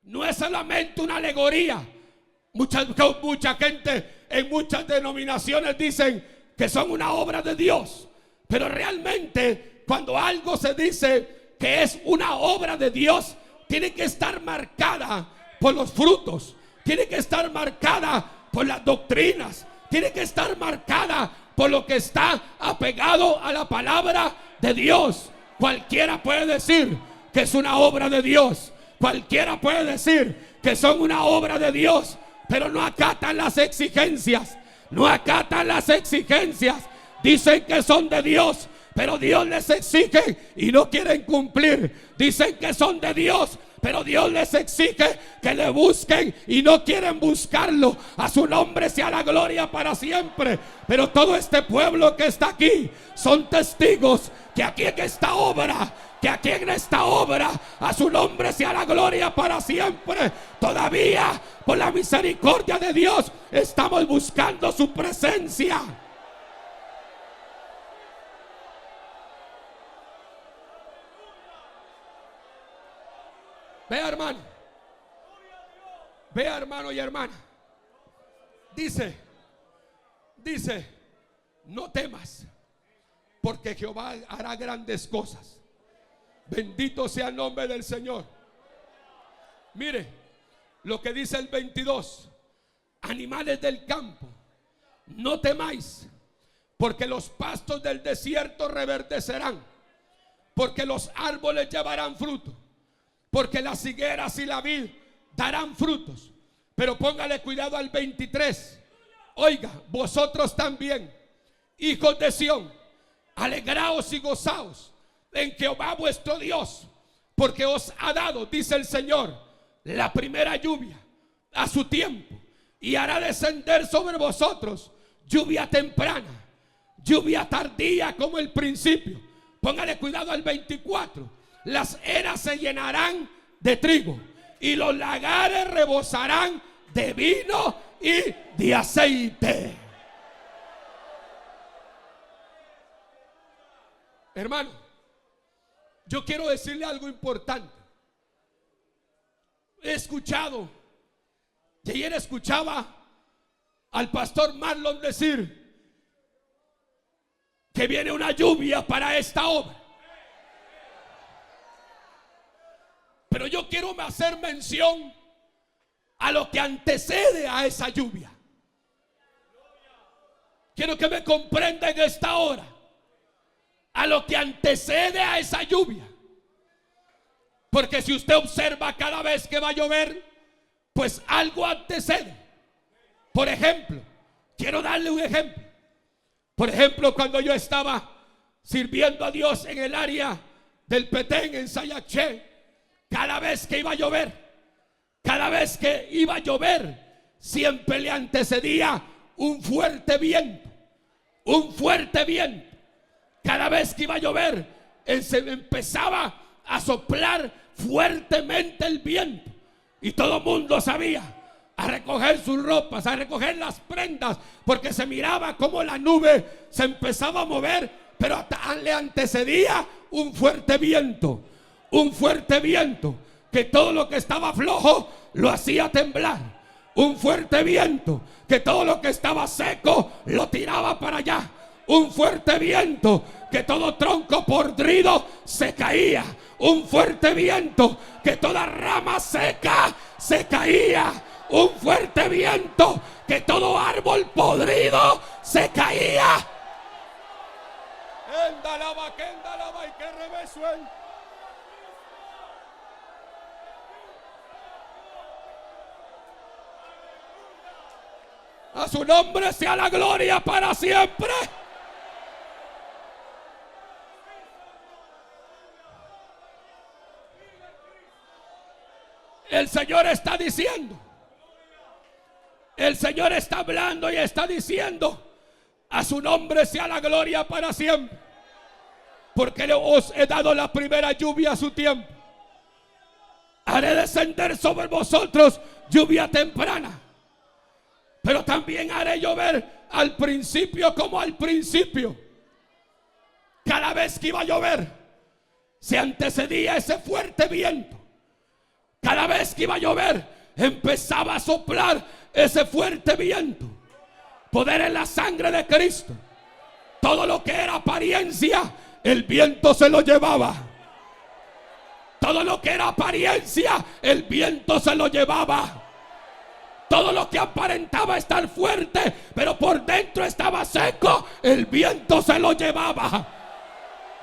no es solamente una alegoría. Mucha gente en muchas denominaciones dicen que son una obra de Dios, pero realmente cuando algo se dice que es una obra de Dios, tiene que estar marcada por los frutos, tiene que estar marcada por las doctrinas, tiene que estar marcada por lo que está apegado a la palabra de Dios. Cualquiera puede decir que es una obra de Dios, cualquiera puede decir que son una obra de Dios, pero no acatan las exigencias, no acatan las exigencias. Dicen que son de Dios, pero Dios les exige y no quieren cumplir. Dicen que son de Dios, pero Dios les exige que le busquen y no quieren buscarlo. A su nombre sea la gloria para siempre. Pero todo este pueblo que está aquí son testigos que aquí en esta obra, a su nombre sea la gloria para siempre. Todavía por la misericordia de Dios estamos buscando su presencia. Vea, hermano. Vea, hermano y hermana. Dice, no temas, porque Jehová hará grandes cosas. Bendito sea el nombre del Señor. Mire lo que dice el 22. Animales del campo, no temáis, porque los pastos del desierto reverdecerán, porque los árboles llevarán fruto, porque las higueras y la vid darán frutos. Pero póngale cuidado al 23. Oiga, vosotros también, hijos de Sión, alegraos y gozaos en Jehová vuestro Dios, porque os ha dado, dice el Señor, la primera lluvia a su tiempo, y hará descender sobre vosotros lluvia temprana, lluvia tardía como el principio. Póngale cuidado al 24. Las eras se llenarán de trigo y los lagares rebosarán de vino y de aceite. Hermano, yo quiero decirle algo importante. He escuchado, y ayer escuchaba al pastor Marlon decir que viene una lluvia para esta obra. Pero yo quiero hacer mención a lo que antecede a esa lluvia. Quiero que me comprenda en esta hora. A lo que antecede a esa lluvia. Porque si usted observa cada vez que va a llover, pues algo antecede. Por ejemplo, quiero darle un ejemplo. Por ejemplo, cuando yo estaba sirviendo a Dios en el área del Petén, en Sayaché, cada vez que iba a llover, siempre le antecedía un fuerte viento. Cada vez que iba a llover, se empezaba a soplar fuertemente el viento. Y todo el mundo sabía a recoger sus ropas, a recoger las prendas, porque se miraba como la nube se empezaba a mover, pero le antecedía un fuerte viento que todo lo que estaba flojo lo hacía temblar. Un fuerte viento que todo lo que estaba seco lo tiraba para allá. Un fuerte viento que todo tronco podrido se caía. Un fuerte viento que toda rama seca se caía. Un fuerte viento que todo árbol podrido se caía. Y que revesuen. A su nombre sea la gloria para siempre. El Señor está diciendo, el Señor está hablando y está diciendo: a su nombre sea la gloria para siempre, porque os he dado la primera lluvia a su tiempo. Haré descender sobre vosotros lluvia temprana, pero también haré llover al principio como al principio. Cada vez que iba a llover, se antecedía ese fuerte viento. Cada vez que iba a llover, empezaba a soplar ese fuerte viento. Poder en la sangre de Cristo. Todo lo que era apariencia, el viento se lo llevaba. Todo lo que era apariencia, el viento se lo llevaba. Todo lo que aparentaba estar fuerte, pero por dentro estaba seco, el viento se lo llevaba.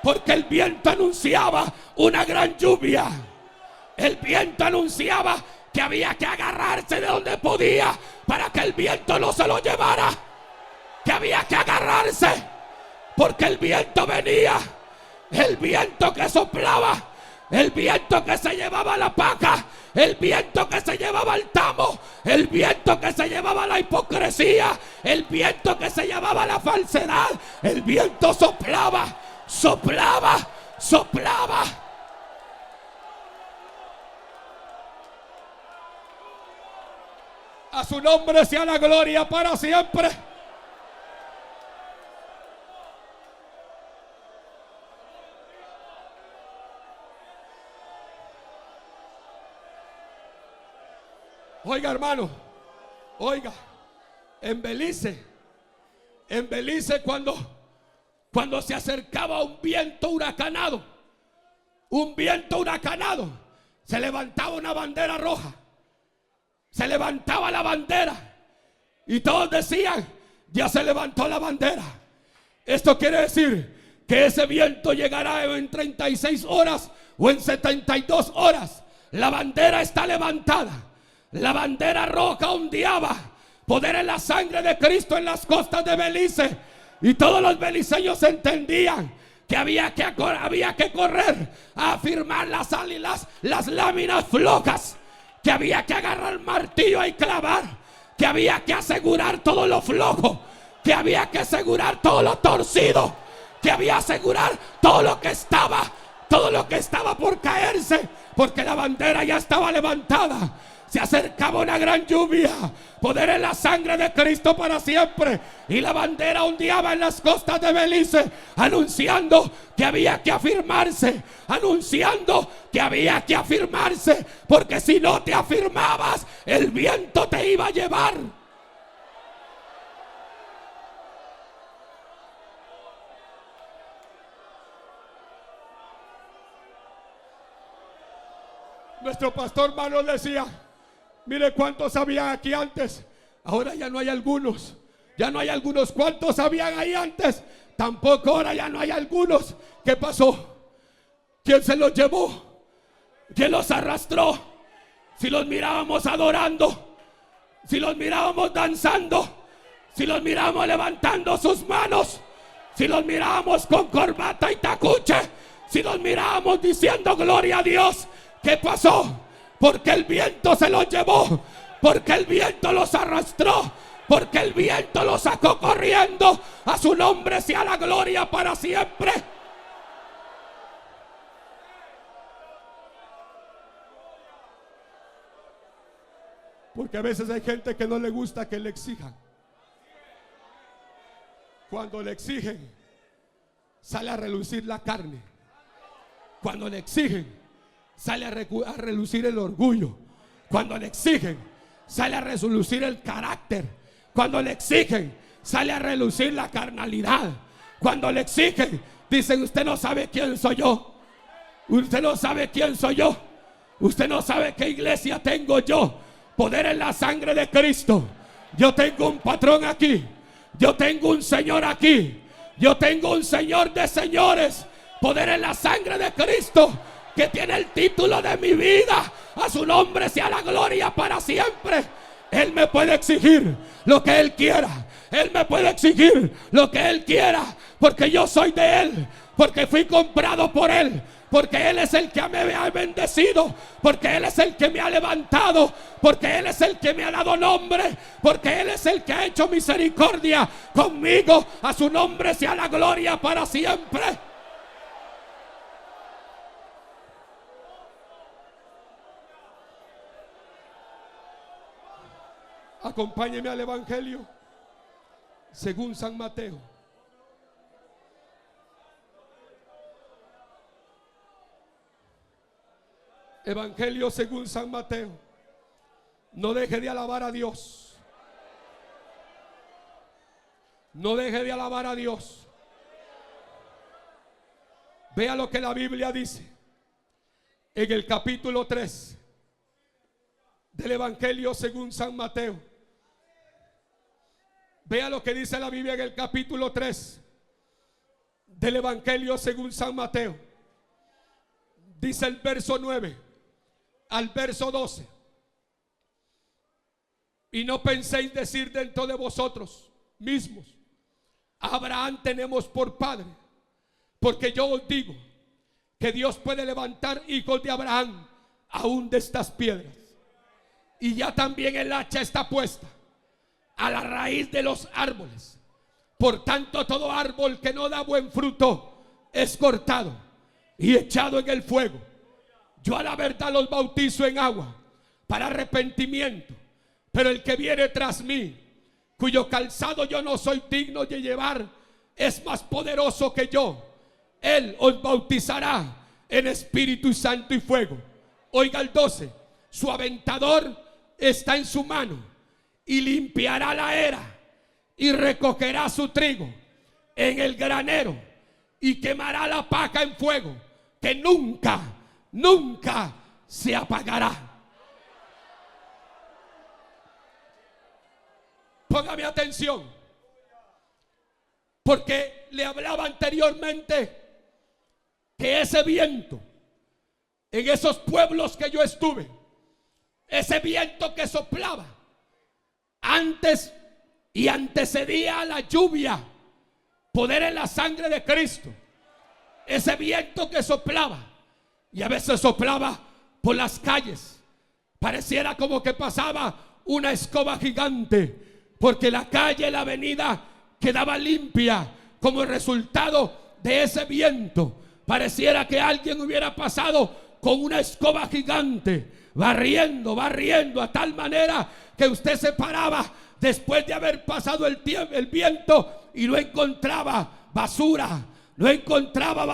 Porque el viento anunciaba una gran lluvia. El viento anunciaba que había que agarrarse de donde podía para que el viento no se lo llevara. Que había que agarrarse porque el viento venía. El viento que soplaba, el viento que se llevaba la paja, el viento que se llevaba el tamo, el viento que se llevaba la hipocresía, el viento que se llevaba la falsedad. El viento soplaba, soplaba, soplaba. A su nombre sea la gloria para siempre. Oiga, hermano, oiga, en Belice cuando se acercaba un viento huracanado, se levantaba una bandera roja. Se levantaba la bandera y todos decían: ya se levantó la bandera. Esto quiere decir que ese viento llegará en 36 horas o en 72 horas. La bandera está levantada. La bandera roja ondeaba. Poder en la sangre de Cristo en las costas de Belice. Y todos los beliceños entendían que había que correr a afirmar las láminas flojas. Que había que agarrar el martillo y clavar. Que había que asegurar todo lo flojo. Que había que asegurar todo lo torcido. Que había que asegurar todo lo que estaba por caerse. Porque la bandera ya estaba levantada. Se acercaba una gran lluvia. Poder en la sangre de Cristo para siempre. Y la bandera ondeaba en las costas de Belice, anunciando que había que afirmarse. Anunciando que había que afirmarse. Porque si no te afirmabas, el viento te iba a llevar. Nuestro pastor Manuel decía: mire cuántos habían aquí antes. Ahora ya no hay algunos. Ya no hay algunos. ¿Cuántos habían ahí antes? Tampoco ahora ya no hay algunos. ¿Qué pasó? ¿Quién se los llevó? ¿Quién los arrastró? Si los mirábamos adorando, si los mirábamos danzando, si los mirábamos levantando sus manos, si los mirábamos con corbata y tacuche, si los mirábamos diciendo gloria a Dios, ¿qué pasó? Porque el viento se los llevó, porque el viento los arrastró, porque el viento los sacó corriendo. A su nombre sea la gloria para siempre. Porque a veces hay gente que no le gusta que le exijan. Cuando le exigen, sale a relucir la carne. Cuando le exigen, sale a relucir el orgullo. Cuando le exigen, sale a relucir el carácter. Cuando le exigen, sale a relucir la carnalidad. Cuando le exigen, dicen: usted no sabe quién soy yo. Usted no sabe quién soy yo. Usted no sabe qué iglesia tengo yo. Poder en la sangre de Cristo. Yo tengo un patrón aquí. Yo tengo un Señor aquí. Yo tengo un Señor de señores. Poder en la sangre de Cristo, que tiene el título de mi vida. A su nombre sea la gloria para siempre. Él me puede exigir lo que Él quiera. Él me puede exigir lo que Él quiera. Porque yo soy de Él. Porque fui comprado por Él. Porque Él es el que me ha bendecido. Porque Él es el que me ha levantado. Porque Él es el que me ha dado nombre. Porque Él es el que ha hecho misericordia conmigo. A su nombre sea la gloria para siempre. Acompáñeme al Evangelio según San Mateo. Evangelio según San Mateo. No deje de alabar a Dios. No deje de alabar a Dios. Vea lo que la Biblia dice en el capítulo 3 del Evangelio según San Mateo. Vea lo que dice la Biblia en el capítulo 3 del Evangelio según San Mateo. Dice el verso 9 al verso 12. Y no penséis decir dentro de vosotros mismos: a Abraham tenemos por padre. Porque yo os digo que Dios puede levantar hijos de Abraham aún de estas piedras. Y ya también el hacha está puesta a la raíz de los árboles. Por tanto, todo árbol que no da buen fruto es cortado y echado en el fuego. Yo a la verdad los bautizo en agua para arrepentimiento, pero el que viene tras mí, cuyo calzado yo no soy digno de llevar, es más poderoso que yo. Él os bautizará en Espíritu Santo y fuego. Oiga el 12. Su aventador está en su mano y limpiará la era y recogerá su trigo en el granero y quemará la paja en fuego, que nunca, nunca se apagará. Póngame atención, porque le hablaba anteriormente que ese viento en esos pueblos que yo estuve, ese viento que soplaba antes y antecedía a la lluvia, poder en la sangre de Cristo, ese viento que soplaba, y a veces soplaba por las calles, pareciera como que pasaba una escoba gigante, porque la calle, la avenida quedaba limpia como resultado de ese viento. Pareciera que alguien hubiera pasado con una escoba gigante, barriendo a tal manera que usted se paraba después de haber pasado el viento y no encontraba basura, no encontraba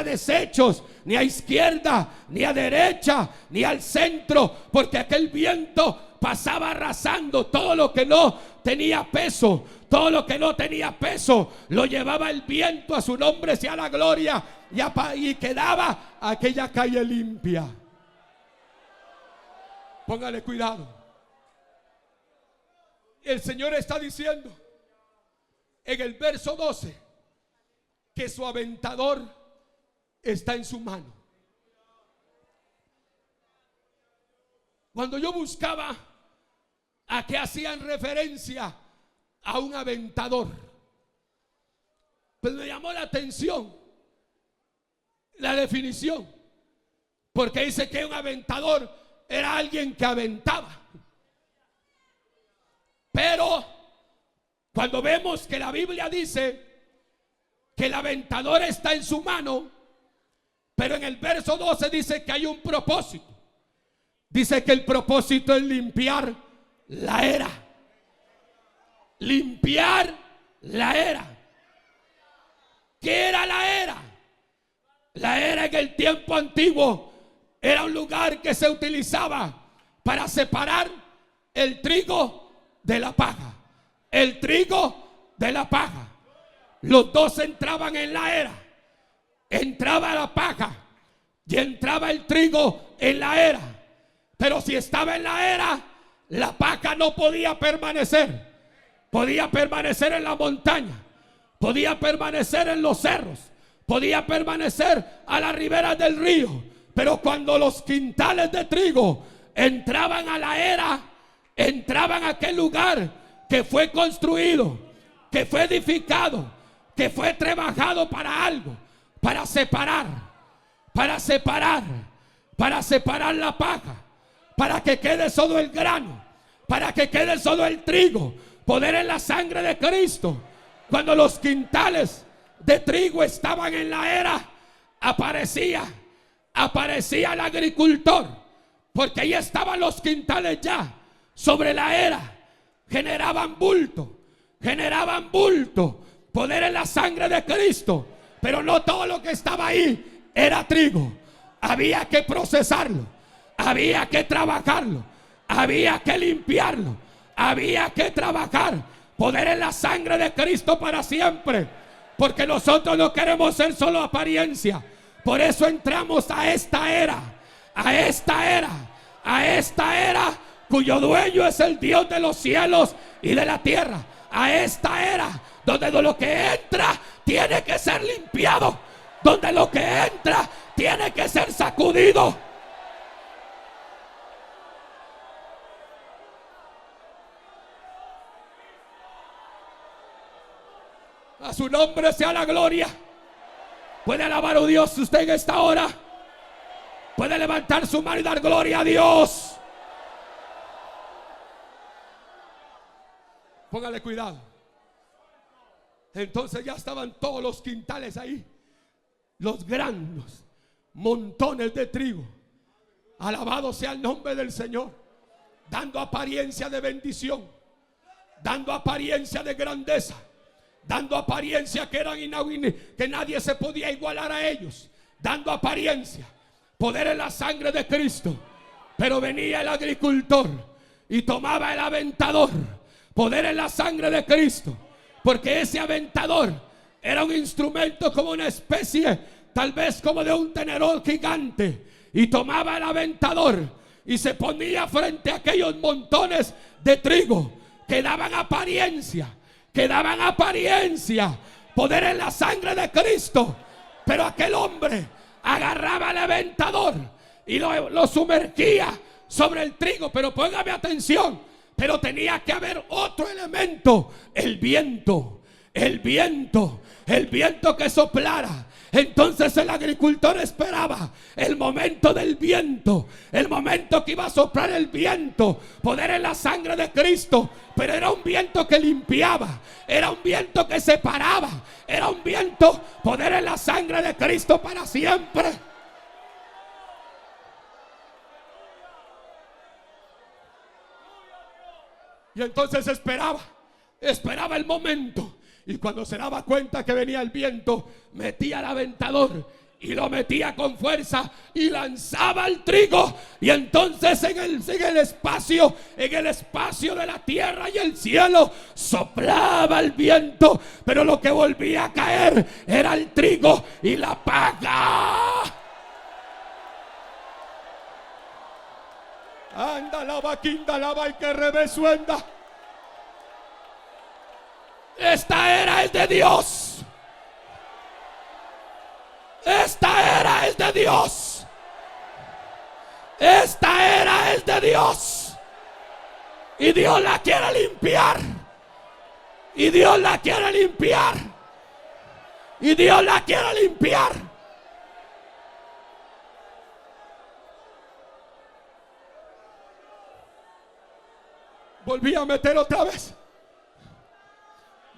desechos, ni a izquierda, ni a derecha, ni al centro, porque aquel viento pasaba arrasando todo lo que no tenía peso. Todo lo que no tenía peso lo llevaba el viento, a su nombre sea la gloria, y quedaba aquella calle limpia. Póngale cuidado. El Señor está diciendo en el verso 12 que su aventador está en su mano. Cuando yo buscaba a qué hacían referencia a un aventador, pues me llamó la atención la definición, porque dice que un aventador era alguien que aventaba. Pero cuando vemos que la Biblia dice que el aventador está en su mano, pero en el verso 12 dice que hay un propósito. Dice que el propósito es limpiar la era. Limpiar la era. ¿Qué era la era? La era en el tiempo antiguo era un lugar que se utilizaba para separar el trigo de la paja. El trigo de la paja. Los dos entraban en la era. Entraba la paja y entraba el trigo en la era. Pero si estaba en la era, la paja no podía permanecer. Podía permanecer en la montaña, podía permanecer en los cerros, podía permanecer a las riberas del río. Pero cuando los quintales de trigo entraban a la era, entraban a aquel lugar que fue construido, que fue edificado, que fue trabajado para algo, para separar la paja, para que quede solo el grano, para que quede solo el trigo. Poder en la sangre de Cristo. Cuando los quintales de trigo estaban en la era, aparecía el agricultor, porque ahí estaban los quintales ya sobre la era. Generaban bulto. Poder en la sangre de Cristo. Pero no todo lo que estaba ahí era trigo. había que procesarlo, había que trabajarlo, había que limpiarlo, había que trabajar. Poder en la sangre de Cristo para siempre, porque nosotros no queremos ser solo apariencia. Por eso entramos a esta era, a esta era, a esta era cuyo dueño es el Dios de los cielos y de la tierra. A esta era donde lo que entra tiene que ser limpiado, donde lo que entra tiene que ser sacudido. A su nombre sea la gloria. Puede alabar a Dios usted en esta hora. Puede levantar su mano y dar gloria a Dios. Póngale cuidado. Entonces ya estaban todos los quintales ahí, los grandes montones de trigo. Alabado sea el nombre del Señor, dando apariencia de bendición, dando apariencia de grandeza, dando apariencia que eran que nadie se podía igualar a ellos, dando apariencia, poder en la sangre de Cristo. Pero venía el agricultor y tomaba el aventador, poder en la sangre de Cristo, porque ese aventador era un instrumento como una especie, tal vez como de un tenedor gigante, y tomaba el aventador y se ponía frente a aquellos montones de trigo que daban apariencia, poder en la sangre de Cristo. Pero aquel hombre agarraba el aventador y lo sumergía sobre el trigo. Pero póngame atención, pero tenía que haber otro elemento: el viento que soplara. Entonces el agricultor esperaba el momento del viento, el momento que iba a soplar el viento, poder en la sangre de Cristo. Pero era un viento que limpiaba, era un viento que separaba, era un viento, poder en la sangre de Cristo para siempre. Y entonces esperaba el momento. Y cuando se daba cuenta que venía el viento, metía el aventador y lo metía con fuerza y lanzaba el trigo. Y entonces en el espacio de la tierra y el cielo soplaba el viento, pero lo que volvía a caer era el trigo y la paja. Anda la vaquinda, la va y que rebesuenda. Esta era es de Dios. Esta era es de Dios. Esta era es de Dios. Y Dios la quiere limpiar. Y Dios la quiere limpiar. Y Dios la quiere limpiar. Volví a meter otra vez.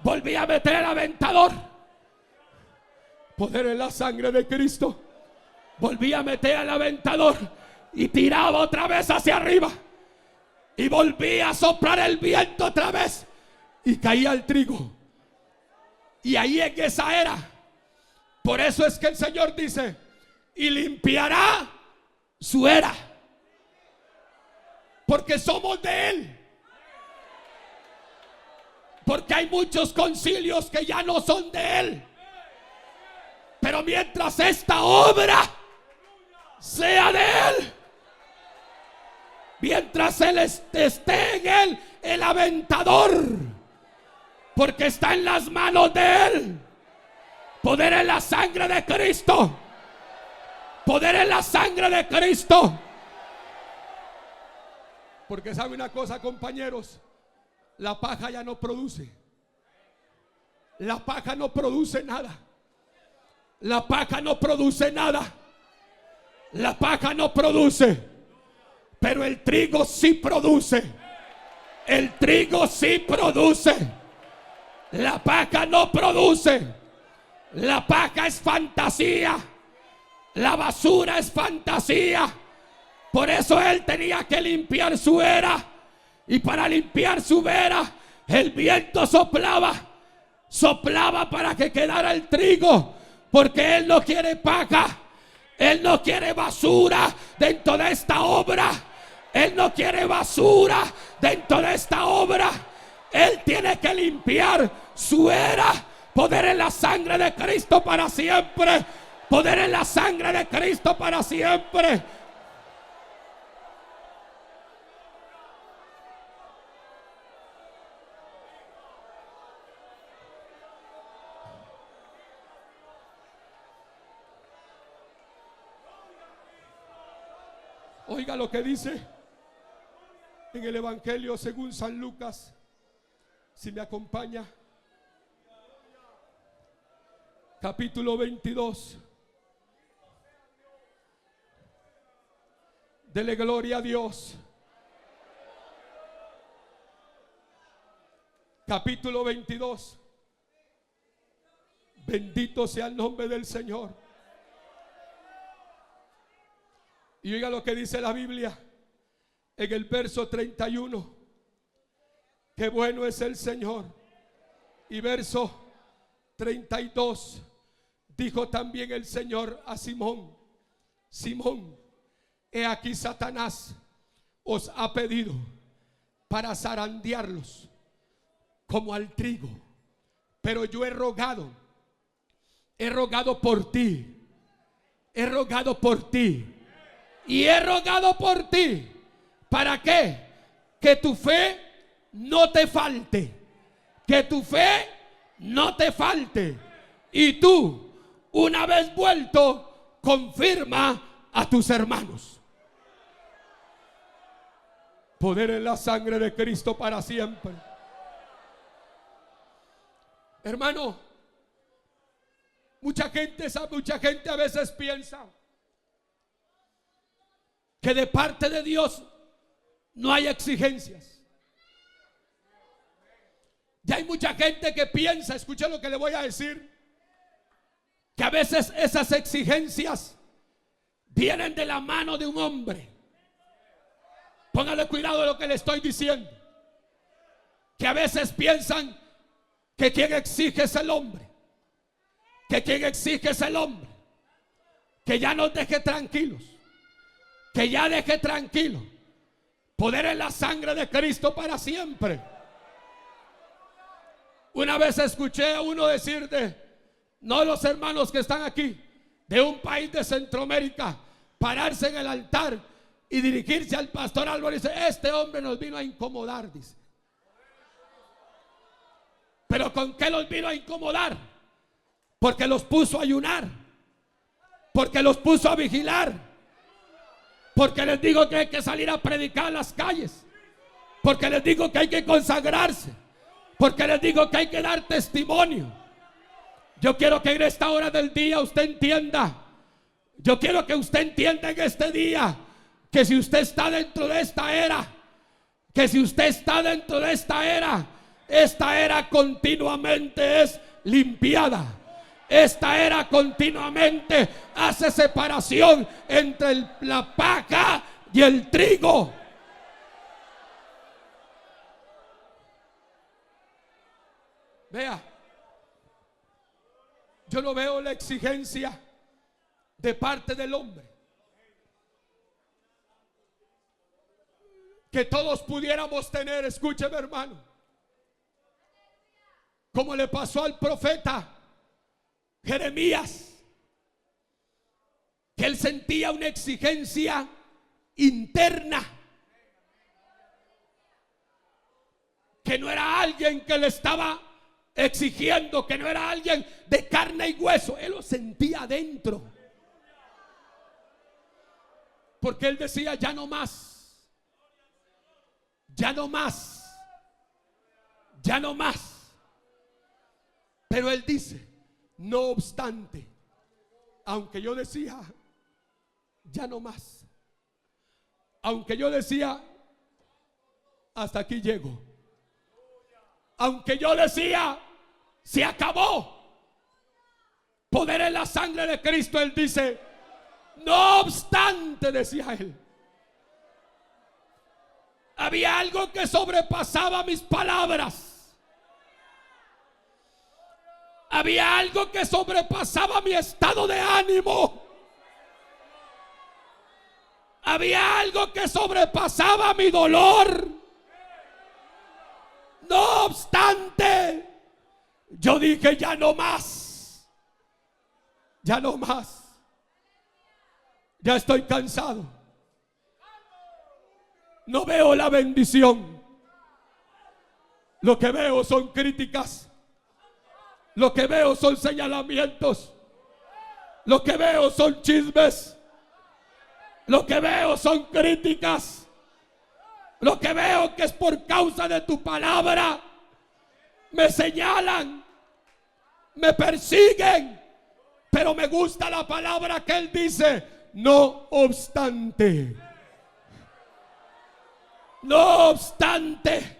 Volví a meter el aventador, poder en la sangre de Cristo. Volví a meter el aventador y tiraba otra vez hacia arriba. Y volví a soplar el viento otra vez y caía el trigo. Y ahí en esa era, por eso es que el Señor dice: y limpiará su era, porque somos de Él. Porque hay muchos concilios que ya no son de Él. Pero mientras esta obra sea de Él, mientras Él esté en Él, el aventador, porque está en las manos de Él. Poder en la sangre de Cristo. Poder en la sangre de Cristo. Porque sabe una cosa, compañeros, la paja ya no produce. La paja no produce nada. La paja no produce nada. La paja no produce. Pero el trigo sí produce. El trigo sí produce. La paja no produce. La paja es fantasía. La basura es fantasía. Por eso él tenía que limpiar su era. Y para limpiar su vera, el viento soplaba para que quedara el trigo, porque Él no quiere paja, Él no quiere basura dentro de esta obra. Él no quiere basura dentro de esta obra. Él tiene que limpiar su era. Poder en la sangre de Cristo para siempre. Poder en la sangre de Cristo para siempre. Oiga lo que dice en el Evangelio según San Lucas. Si me acompaña. Capítulo 22. Dele gloria a Dios. Capítulo 22. Bendito sea el nombre del Señor. Y oiga lo que dice la Biblia en el verso 31. Qué bueno es el Señor. Y verso 32. Dijo también el Señor a Simón: Simón, he aquí Satanás os ha pedido para zarandearlos como al trigo. Pero yo he rogado por ti. He rogado por ti. Y he rogado por ti. ¿Para qué? Que tu fe no te falte. Que tu fe no te falte. Y tú, una vez vuelto, confirma a tus hermanos. Poder en la sangre de Cristo para siempre. Hermano, mucha gente a veces piensa que de parte de Dios no hay exigencias. Ya hay mucha gente que piensa, escucha lo que le voy a decir, que a veces esas exigencias vienen de la mano de un hombre. Póngale cuidado de lo que le estoy diciendo. Que a veces piensan que quien exige es el hombre. Que quien exige es el hombre. Que ya nos deje tranquilos. Que ya deje tranquilo. Poder en la sangre de Cristo para siempre. Una vez escuché a uno decir no los hermanos que están aquí, de un país de Centroamérica, pararse en el altar y dirigirse al pastor Álvaro y dice: este hombre nos vino a incomodar, dice. ¿Pero con qué los vino a incomodar? Porque los puso a ayunar, porque los puso a vigilar, porque les digo que hay que salir a predicar a las calles, porque les digo que hay que consagrarse, porque les digo que hay que dar testimonio. Yo quiero que en esta hora del día usted entienda. Yo quiero que usted entienda en este día que si usted está dentro de esta era, que si usted está dentro de esta era continuamente es limpiada. Esta era continuamente hace separación entre la paja y el trigo. Vea, yo no veo la exigencia de parte del hombre que todos pudiéramos tener. Escúcheme, hermano, como le pasó al profeta Jeremías, que él sentía una exigencia interna, que no era alguien que le estaba exigiendo, que no era alguien de carne y hueso. Él lo sentía adentro, porque él decía: ya no más, ya no más, ya no más. Pero él dice: no obstante, aunque yo decía ya no más, aunque yo decía hasta aquí llego, aunque yo decía se acabó, poder en la sangre de Cristo, él dice: no obstante, decía él, había algo que sobrepasaba mis palabras. Había algo que sobrepasaba mi estado de ánimo. había algo que sobrepasaba mi dolor. No obstante, yo dije, ya no más. Ya no más. Ya estoy cansado. No veo la bendición. Lo que veo son críticas. Lo que veo son señalamientos. Lo que veo son chismes. Lo que veo son críticas. Lo que veo que es por causa de tu palabra. Me señalan, me persiguen, pero me gusta la palabra que él dice: no obstante. No obstante,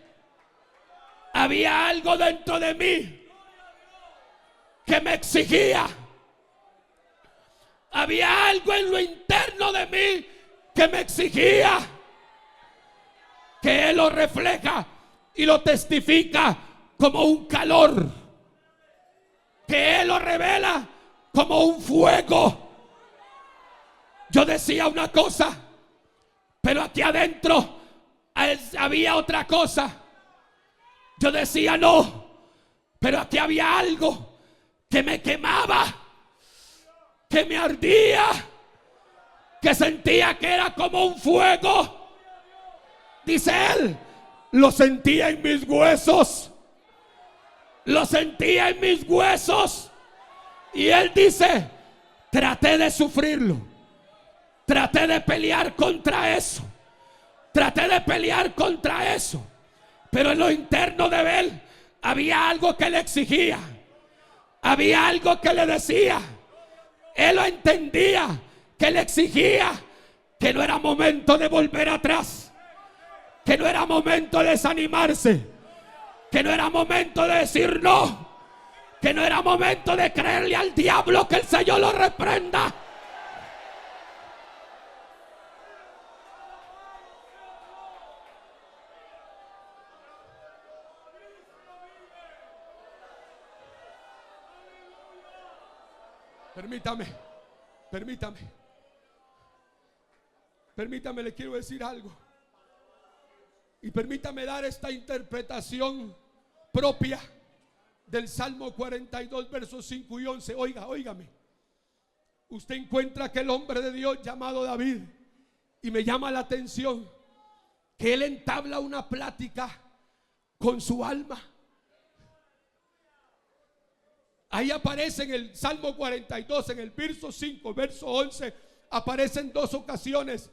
había algo dentro de mí que me exigía. Había algo en lo interno de mí que me exigía. Que él lo refleja y lo testifica como un calor. Que él lo revela como un fuego. Yo decía una cosa, pero aquí adentro había otra cosa. Yo decía no, pero aquí había algo que me quemaba, que me ardía, que sentía que era como un fuego. Dice él, lo sentía en mis huesos. Lo sentía en mis huesos. Y él dice, traté de sufrirlo. Traté de pelear contra eso. Traté de pelear contra eso. Pero en lo interno de él había algo que le exigía. Había algo que le decía. Él lo entendía, que le exigía que no era momento de volver atrás. Que no era momento de desanimarse. Que no era momento de decir no. Que no era momento de creerle al diablo, que el Señor lo reprenda. Permítame, le quiero decir algo. Y permítame dar esta interpretación propia del Salmo 42, versos 5 y 11. Óigame. Usted encuentra aquel hombre de Dios llamado David. Y me llama la atención que él entabla una plática con su alma. Ahí aparece en el Salmo 42, en el verso 5, verso 11, aparece en dos ocasiones